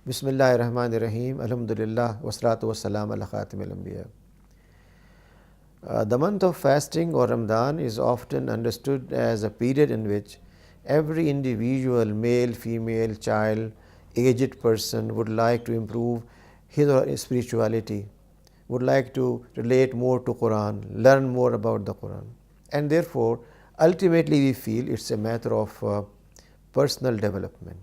Bismillahirrahmanirrahim. Alhamdulillah. Wassalatu wassalam ala khatimil anbiya. The month of fasting or Ramadan is often understood as a period in which every individual, male, female, child, aged person would like to improve his or his spirituality, would like to relate more to Quran, learn more about the Quran, and therefore ultimately we feel it's a matter of personal development.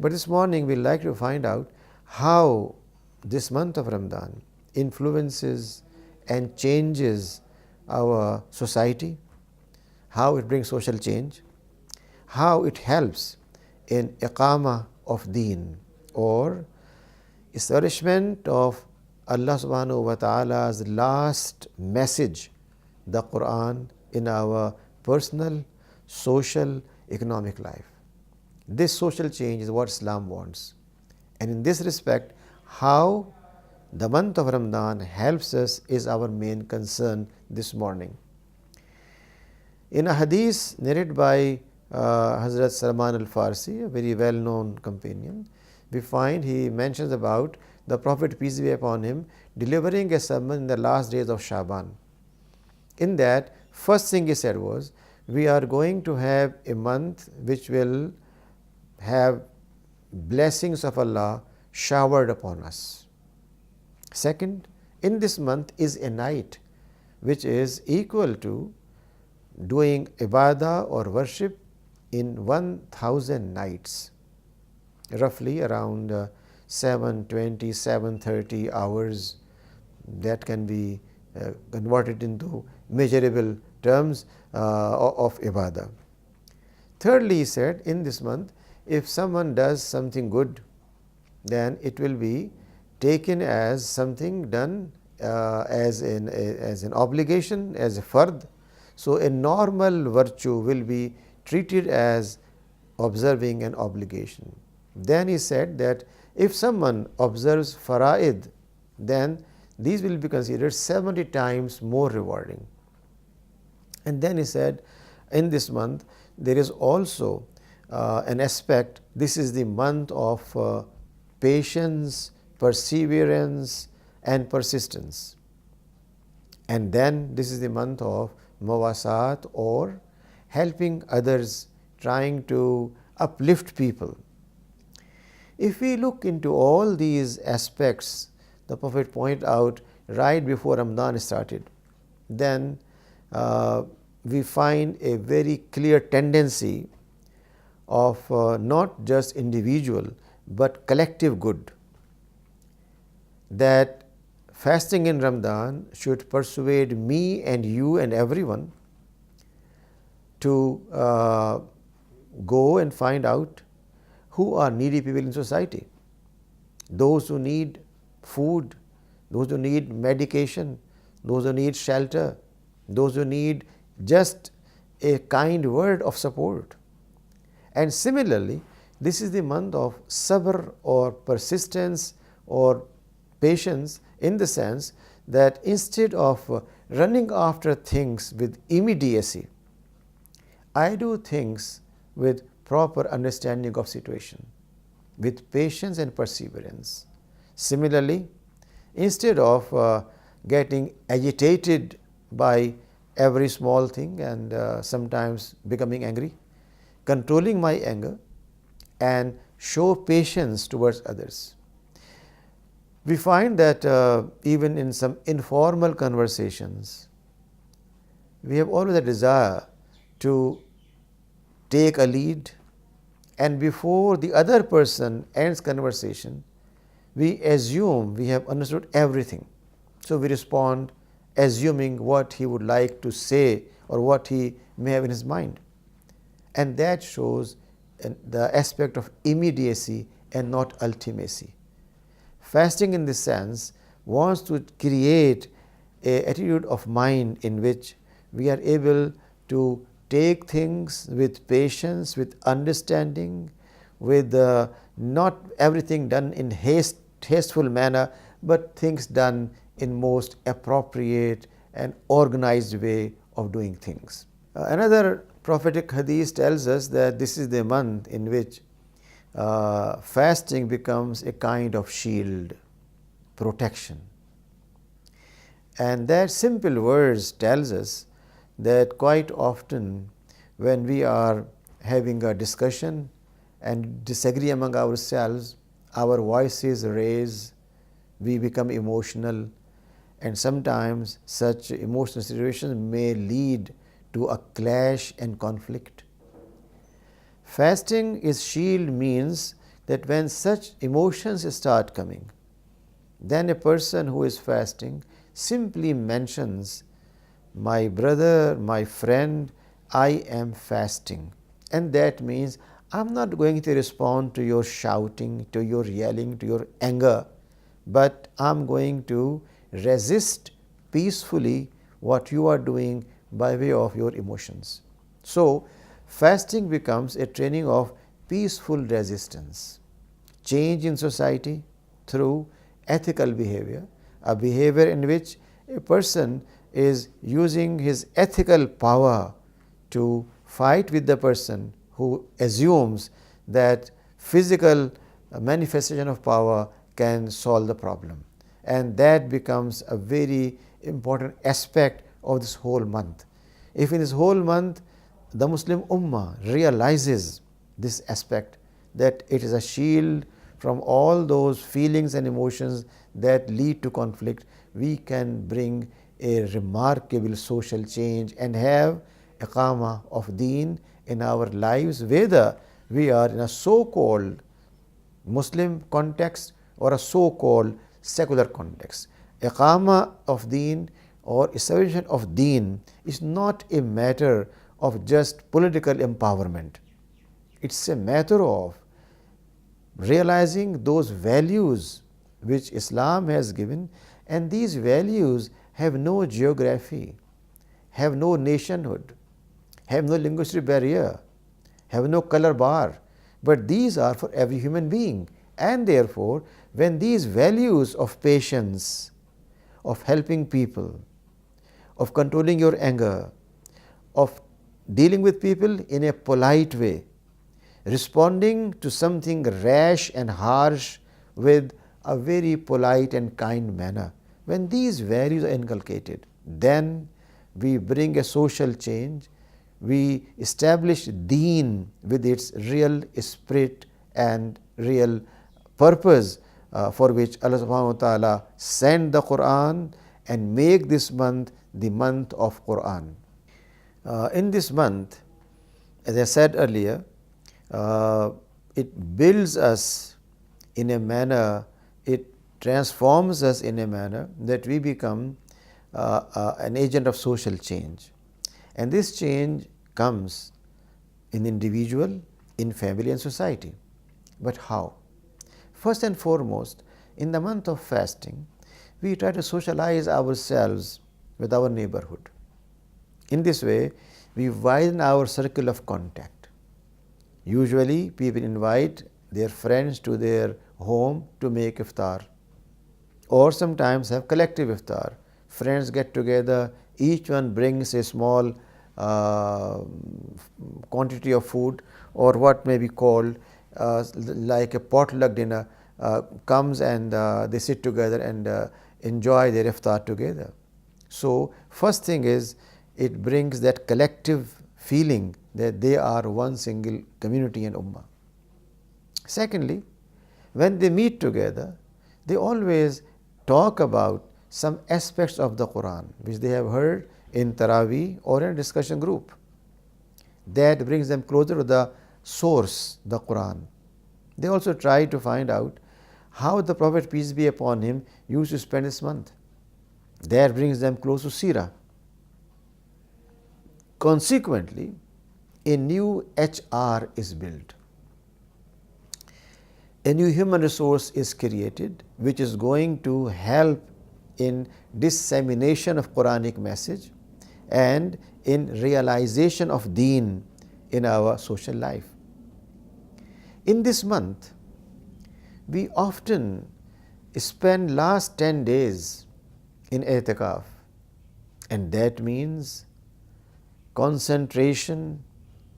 But this morning we would like to find out how this month of Ramadan influences and changes our society, how it brings social change, how it helps in Aqamah of Deen or establishment of Allah subhanahu wa ta'ala's last message, the Quran, in our personal, social, economic life. This social change is what Islam wants. And in this respect, how the month of Ramadan helps us is our main concern this morning. In a hadith narrated by Hazrat Salman al-Farsi, a very well-known companion, we find he mentions about the Prophet, peace be upon him, delivering a sermon in the last days of Shaban. In that, first thing he said was, we are going to have a month which will have blessings of Allah showered upon us. Second, in this month is a night which is equal to doing ibadah or worship in 1000 nights, roughly around 720, 730 hours. That can be converted into measurable terms of ibadah. Thirdly, he said, in this month, if someone does something good, then it will be taken as something done as an obligation, as a fard. So, a normal virtue will be treated as observing an obligation. Then he said that if someone observes fara'id, then these will be considered 70 times more rewarding. And then he said, in this month there is also an aspect, this is the month of patience, perseverance and persistence. And then this is the month of mawasat or helping others, trying to uplift people. If we look into all these aspects, the Prophet pointed out right before Ramadan started, then we find a very clear tendency of not just individual but collective good, that fasting in Ramadan should persuade me and you and everyone to go and find out who are needy people in society, those who need food, those who need medication, those who need shelter, those who need just a kind word of support. And similarly, this is the month of sabr or persistence or patience, in the sense that instead of running after things with immediacy, I do things with proper understanding of situation, with patience and perseverance. Similarly, instead of getting agitated by every small thing and sometimes becoming angry, controlling my anger and show patience towards others. We find that even in some informal conversations, we have always a desire to take a lead, and before the other person ends conversation, we assume we have understood everything. So, we respond assuming what he would like to say or what he may have in his mind, and that shows the aspect of immediacy and not ultimacy. Fasting in this sense wants to create an attitude of mind in which we are able to take things with patience, with understanding, with not everything done in hasteful manner, but things done in most appropriate and organized way of doing things. Another prophetic hadith tells us that this is the month in which fasting becomes a kind of shield, protection. And that simple words tells us that quite often when we are having a discussion and disagree among ourselves, our voices raise, we become emotional, and sometimes such emotional situations may lead to a clash and conflict. Fasting is shield means that when such emotions start coming, then a person who is fasting simply mentions, my brother, my friend, I am fasting. And that means I am not going to respond to your shouting, to your yelling, to your anger, but I am going to resist peacefully what you are doing by way of your emotions. So, fasting becomes a training of peaceful resistance, change in society through ethical behavior, a behavior in which a person is using his ethical power to fight with the person who assumes that physical manifestation of power can solve the problem. And that becomes a very important aspect of this whole month. If in this whole month the Muslim Ummah realizes this aspect, that it is a shield from all those feelings and emotions that lead to conflict, we can bring a remarkable social change and have Aqama of Deen in our lives, whether we are in a so-called Muslim context or a so-called secular context. Aqama of Deen or establishment of Deen is not a matter of just political empowerment. It's a matter of realizing those values which Islam has given, and these values have no geography, have no nationhood, have no linguistic barrier, have no color bar, but these are for every human being. And therefore, when these values of patience, of helping people, of controlling your anger, of dealing with people in a polite way, responding to something rash and harsh with a very polite and kind manner, when these values are inculcated, then we bring a social change, we establish Deen with its real spirit and real purpose for which Allah subhanahu wa ta'ala sent the Quran and make this month the month of Quran. In this month, as I said earlier, it builds us in a manner, it transforms us in a manner that we become an agent of social change. And this change comes in individual, in family and society. But how? First and foremost, in the month of fasting, we try to socialize ourselves with our neighborhood. In this way, we widen our circle of contact. Usually, people invite their friends to their home to make iftar, or sometimes have collective iftar. Friends get together, each one brings a small quantity of food, or what may be called like a potluck dinner, comes and they sit together and enjoy their iftar together. So, first thing is, it brings that collective feeling that they are one single community and ummah. Secondly, when they meet together, they always talk about some aspects of the Quran which they have heard in Taraweeh or in a discussion group. That brings them closer to the source, the Quran. They also try to find out how the Prophet, peace be upon him, used to spend this month. That brings them close to Seerah. Consequently, a new HR is built. A new human resource is created which is going to help in dissemination of Quranic message and in realization of Deen in our social life. In this month, we often spend last 10 days in i'tikaf, and that means concentration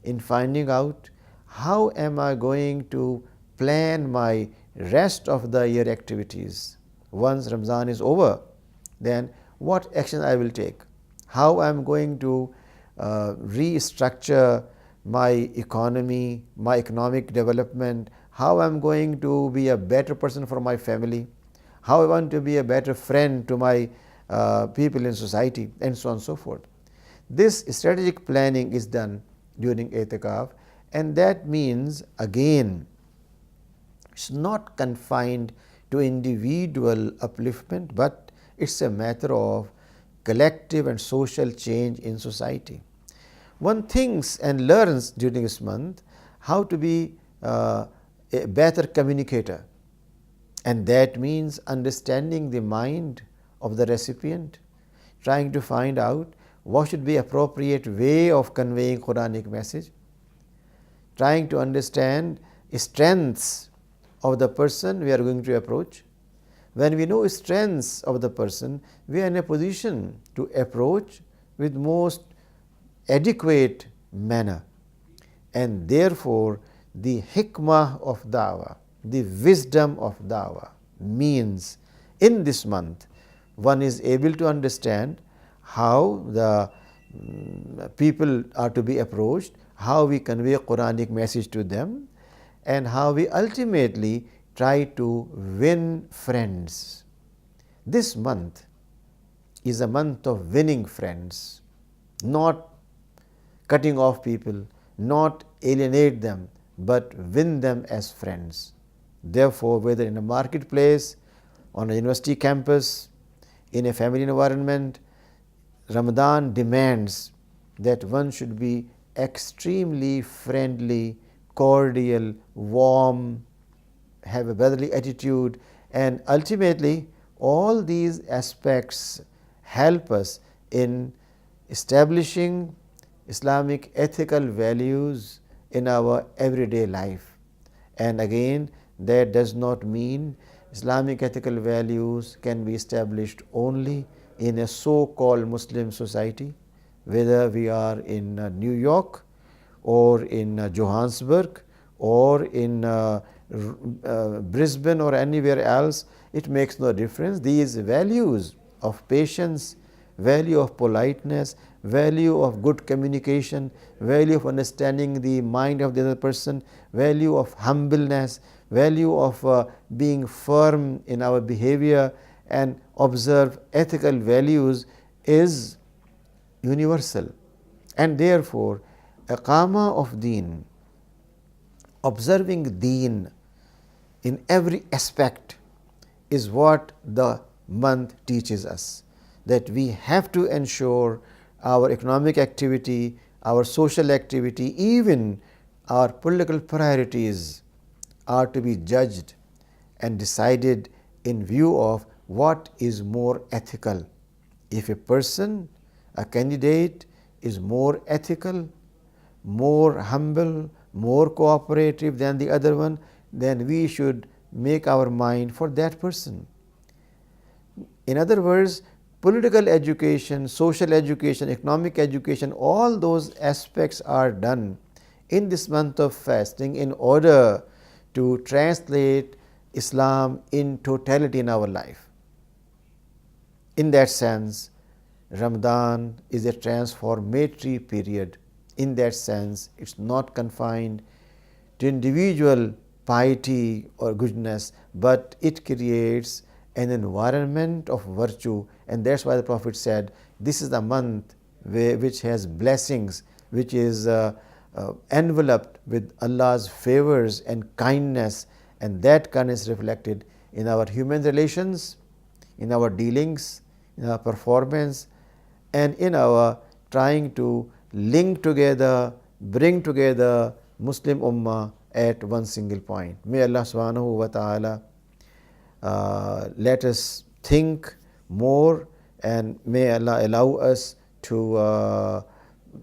in finding out how am I going to plan my rest of the year activities. Once Ramzan is over, then what action I will take, how I am going to restructure my economy, my economic development, how I am going to be a better person for my family, how I want to be a better friend to my people in society, and so on and so forth. This strategic planning is done during itikaf, and that means again it's not confined to individual upliftment, but it's a matter of collective and social change in society. One thinks and learns during this month how to be a better communicator, and that means understanding the mind of the recipient, trying to find out what should be appropriate way of conveying Quranic message, trying to understand strengths of the person we are going to approach. When we know strengths of the person, we are in a position to approach with most adequate manner, and therefore the hikmah of da'wah, the wisdom of da'wah means in this month one is able to understand how the people are to be approached, how we convey Quranic message to them, and how we ultimately try to win friends. This month is a month of winning friends, not cutting off people, not alienate them, but win them as friends. Therefore, whether in a marketplace, on a university campus, in a family environment, Ramadan demands that one should be extremely friendly, cordial, warm, have a brotherly attitude, and ultimately all these aspects help us in establishing Islamic ethical values in our everyday life. And again, that does not mean Islamic ethical values can be established only in a so-called Muslim society, whether we are in New York or in Johannesburg or in Brisbane or anywhere else. It makes no difference. These values of patience, value of politeness, value of good communication, value of understanding the mind of the other person, value of humbleness, value of being firm in our behavior and observe ethical values is universal. And therefore, Aqama of Deen, observing Deen in every aspect, is what the month teaches us, that we have to ensure our economic activity, our social activity, even our political priorities are to be judged and decided in view of what is more ethical. If a person, a candidate is more ethical, more humble, more cooperative than the other one, then we should make our mind for that person. In other words, political education, social education, economic education, all those aspects are done in this month of fasting in order to translate Islam in totality in our life. In that sense, Ramadan is a transformatory period. In that sense, it is not confined to individual piety or goodness, but it creates an environment of virtue, and that is why the Prophet said, this is the month which has blessings, which is enveloped with Allah's favors and kindness, and that kindness reflected in our human relations, in our dealings, in our performance, and in our trying to link together, bring together Muslim Ummah at one single point. May Allah subhanahu wa ta'ala let us think more, and may Allah allow us to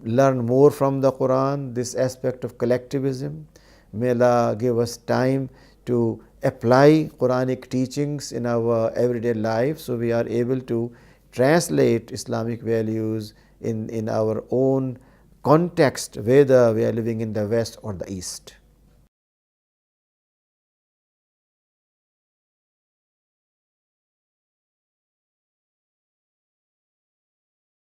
learn more from the Quran, this aspect of collectivism. May Allah give us time to apply Quranic teachings in our everyday life, so we are able to translate Islamic values in our own context, whether we are living in the West or the East.